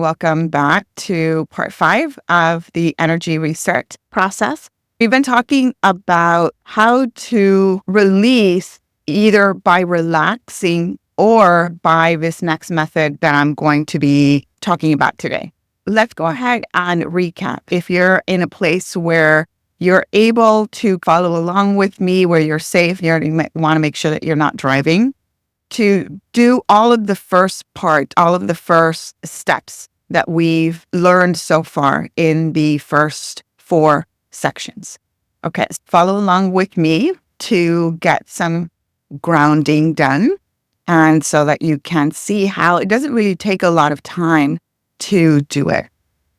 Welcome back to part 5 of the energy reset process. We've been talking about how to release either by relaxing or by this next method that I'm going to be talking about today. Let's go ahead and recap. If you're in a place where you're able to follow along with me, where you're safe, you want to make sure that you're not driving, to do all of the first part, all of the first steps that we've learned so far in the first 4 sections. Okay, so follow along with me to get some grounding done, and so that you can see how it doesn't really take a lot of time to do it.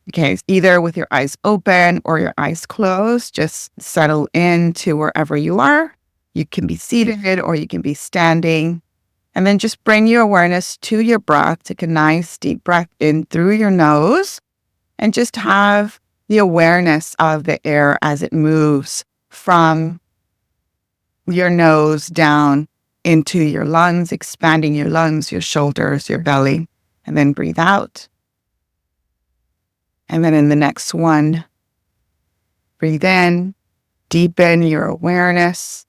Okay, either with your eyes open or your eyes closed, just settle into wherever you are. You can be seated or you can be standing. And then just bring your awareness to your breath. Take a nice deep breath in through your nose and just have the awareness of the air as it moves from your nose down into your lungs, expanding your lungs, your shoulders, your belly, and then breathe out. And then in the next one, breathe in, deepen your awareness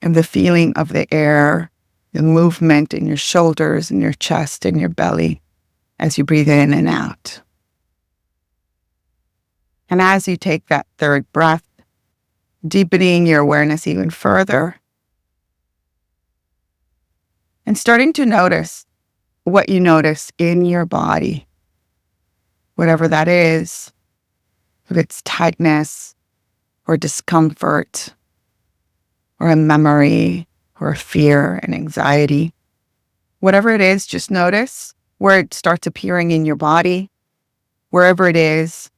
and the feeling of the air, the movement in your shoulders and your chest and your belly as you breathe in and out. And as you take that third breath, deepening your awareness even further and starting to notice what you notice in your body, whatever that is, if it's tightness or discomfort, or a memory, or a fear and anxiety. Whatever it is, just notice where it starts appearing in your body, wherever it is.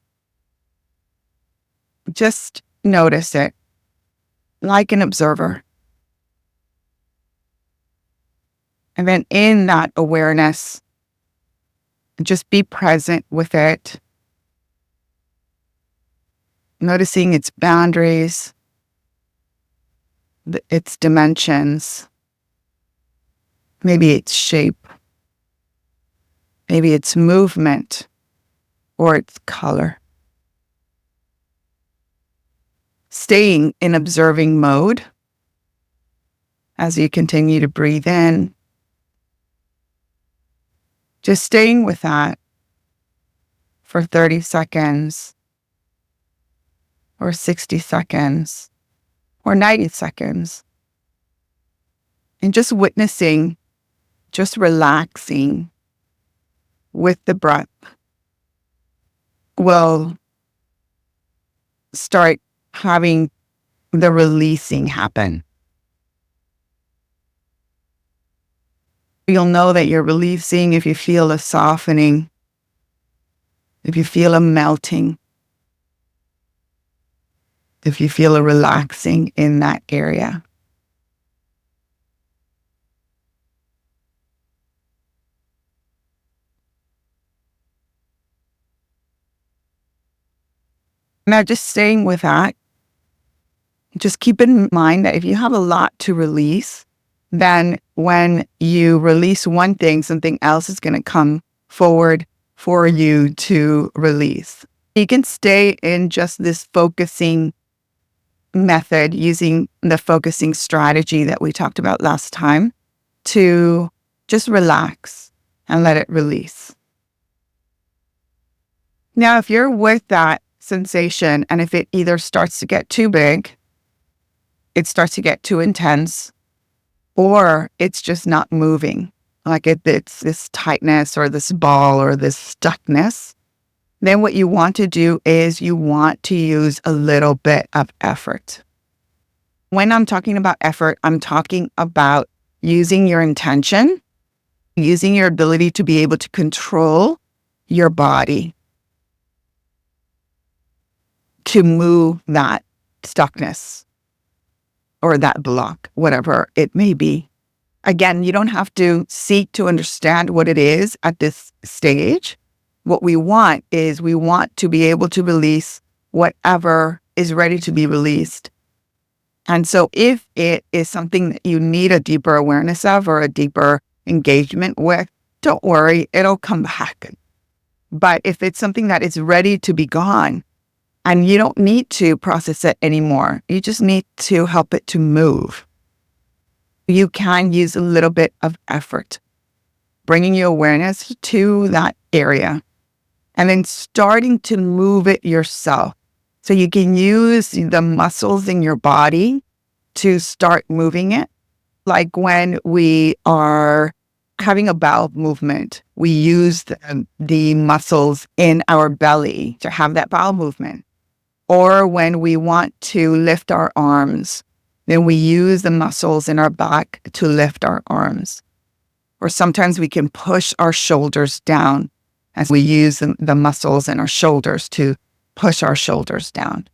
Just notice it like an observer. And then in that awareness, just be present with it, noticing its boundaries, its dimensions, maybe its shape, maybe its movement, or its color. Staying in observing mode as you continue to breathe in. Just staying with that for 30 seconds, or 60 seconds, or 90 seconds, and just witnessing, just relaxing with the breath will start having the releasing happen. You'll know that you're releasing if you feel a softening, if you feel a melting, if you feel a relaxing in that area. Now, just staying with that, just keep in mind that if you have a lot to release, then when you release one thing, something else is going to come forward for you to release. You can stay in just this focusing method using the focusing strategy that we talked about last time to just relax and let it release. Now, if you're with that sensation and if it either starts to get too big, it starts to get too intense, or it's just not moving, like it's this tightness or this ball or this stuckness, then what you want to do is you want to use a little bit of effort. When I'm talking about effort, I'm talking about using your intention, using your ability to be able to control your body to move that stuckness or that block, whatever it may be. Again, you don't have to seek to understand what it is at this stage. What we want is we want to be able to release whatever is ready to be released. And so if it is something that you need a deeper awareness of or a deeper engagement with, don't worry, it'll come back. But if it's something that is ready to be gone and you don't need to process it anymore, you just need to help it to move. You can use a little bit of effort, bringing your awareness to that area and then starting to move it yourself. So you can use the muscles in your body to start moving it. Like when we are having a bowel movement, we use the muscles in our belly to have that bowel movement. Or when we want to lift our arms, then we use the muscles in our back to lift our arms. Or sometimes we can push our shoulders down as we use the muscles in our shoulders to push our shoulders down.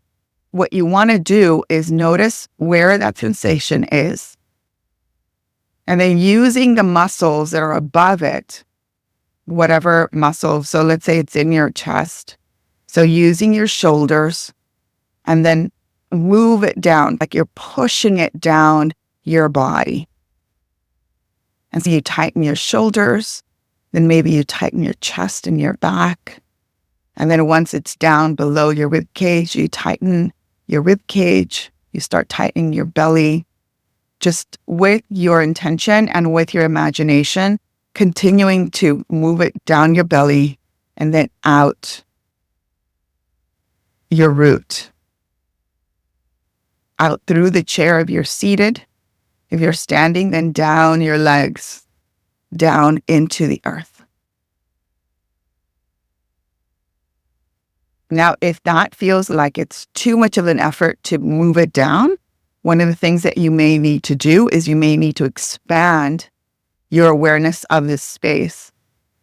What you want to do is notice where that sensation is. And then using the muscles that are above it, whatever muscles, so let's say it's in your chest. So using your shoulders and then move it down, like you're pushing it down your body. And so you tighten your shoulders, then maybe you tighten your chest and your back. And then once it's down below your rib cage, you tighten your rib cage, you start tightening your belly, just with your intention and with your imagination, continuing to move it down your belly and then out your root, out through the chair if you're seated. If you're standing, then down your legs, down into the earth. Now, if that feels like it's too much of an effort to move it down, one of the things that you may need to do is you may need to expand your awareness of this space.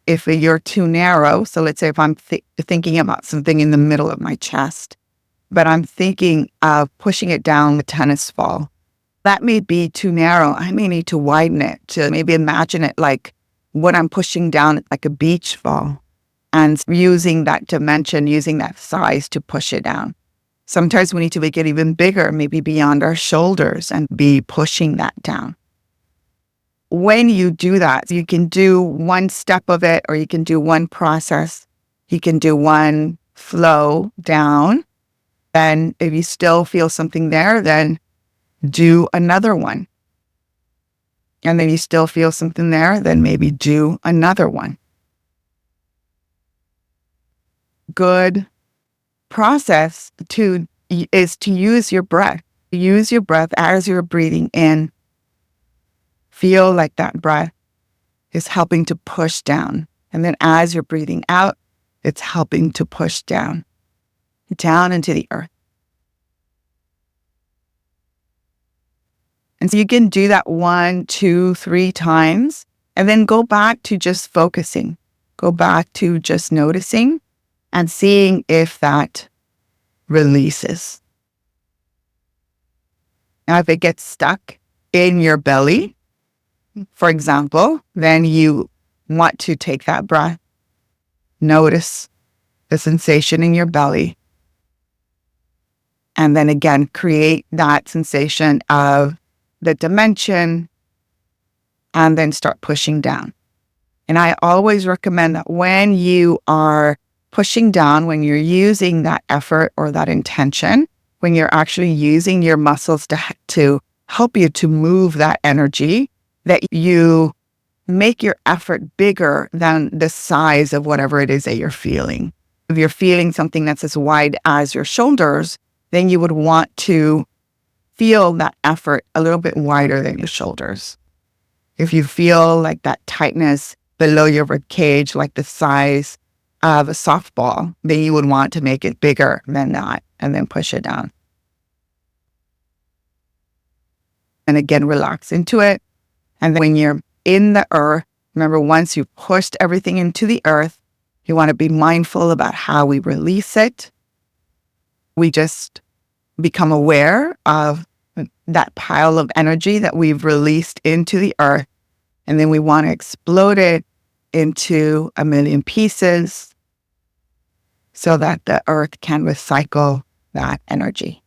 If you're too narrow, so let's say if I'm thinking about something in the middle of my chest, but I'm thinking of pushing it down the tennis ball, that may be too narrow. I may need to widen it to maybe imagine it like what I'm pushing down, like a beach ball, and using that dimension, using that size to push it down. Sometimes we need to make it even bigger, maybe beyond our shoulders, and be pushing that down. When you do that, you can do one step of it, or you can do one process. You can do one flow down. Then if you still feel something there, then do another one. And then you still feel something there, then maybe do another one. Good process is to use your breath. Use your breath as you're breathing in. Feel like that breath is helping to push down. And then as you're breathing out, it's helping to push down into the earth. And so you can do that 1, 2, 3 times, and then go back to just focusing. Go back to just noticing and seeing if that releases. Now, if it gets stuck in your belly, for example, then you want to take that breath, notice the sensation in your belly, and then again, create that sensation of the dimension, and then start pushing down. And I always recommend that when you are pushing down, when you're using that effort or that intention, when you're actually using your muscles to help you to move that energy, that you make your effort bigger than the size of whatever it is that you're feeling. If you're feeling something that's as wide as your shoulders, then you would want to feel that effort a little bit wider than your shoulders. If you feel like that tightness below your rib cage, like the size of a softball, then you would want to make it bigger than that and then push it down. And again, relax into it. And then when you're in the earth, remember, once you've pushed everything into the earth, you want to be mindful about how we release it. We just become aware of that pile of energy that we've released into the earth. And then we want to explode it into a million pieces so that the earth can recycle that energy.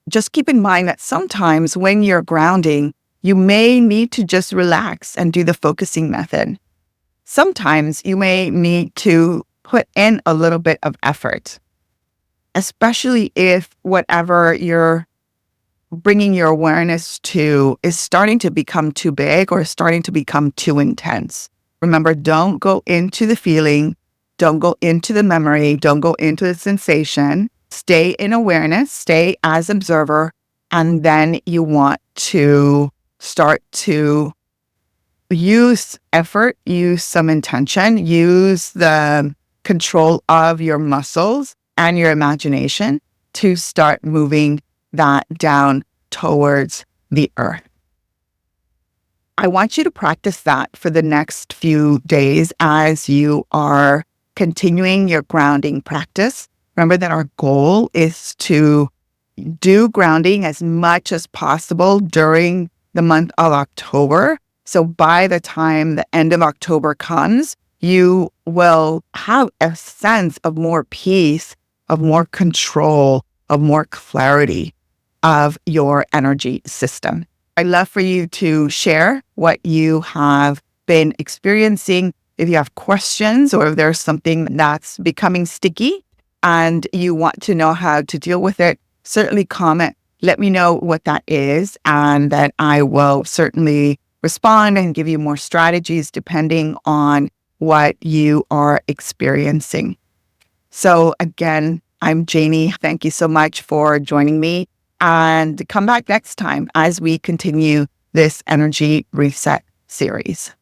Just keep in mind that sometimes when you're grounding, You may need to just relax and do the focusing method. Sometimes you may need to put in a little bit of effort, especially if whatever you're bringing your awareness to is starting to become too big or starting to become too intense. Remember, don't go into the feeling, don't go into the memory, don't go into the sensation. Stay in awareness, stay as observer, and then you want to start to use effort, use some intention, use the control of your muscles and your imagination to start moving that down towards the earth. I want you to practice that for the next few days as you are continuing your grounding practice. Remember that our goal is to do grounding as much as possible during the month of October. So by the time the end of October comes, you will have a sense of more peace, of more control, of more clarity of your energy system. I'd love for you to share what you have been experiencing. If you have questions or if there's something that's becoming sticky and you want to know how to deal with it, certainly comment. Let me know what that is, and then I will certainly respond and give you more strategies depending on what you are experiencing. So again, I'm Janie. Thank you so much for joining me, and come back next time as we continue this energy reset series.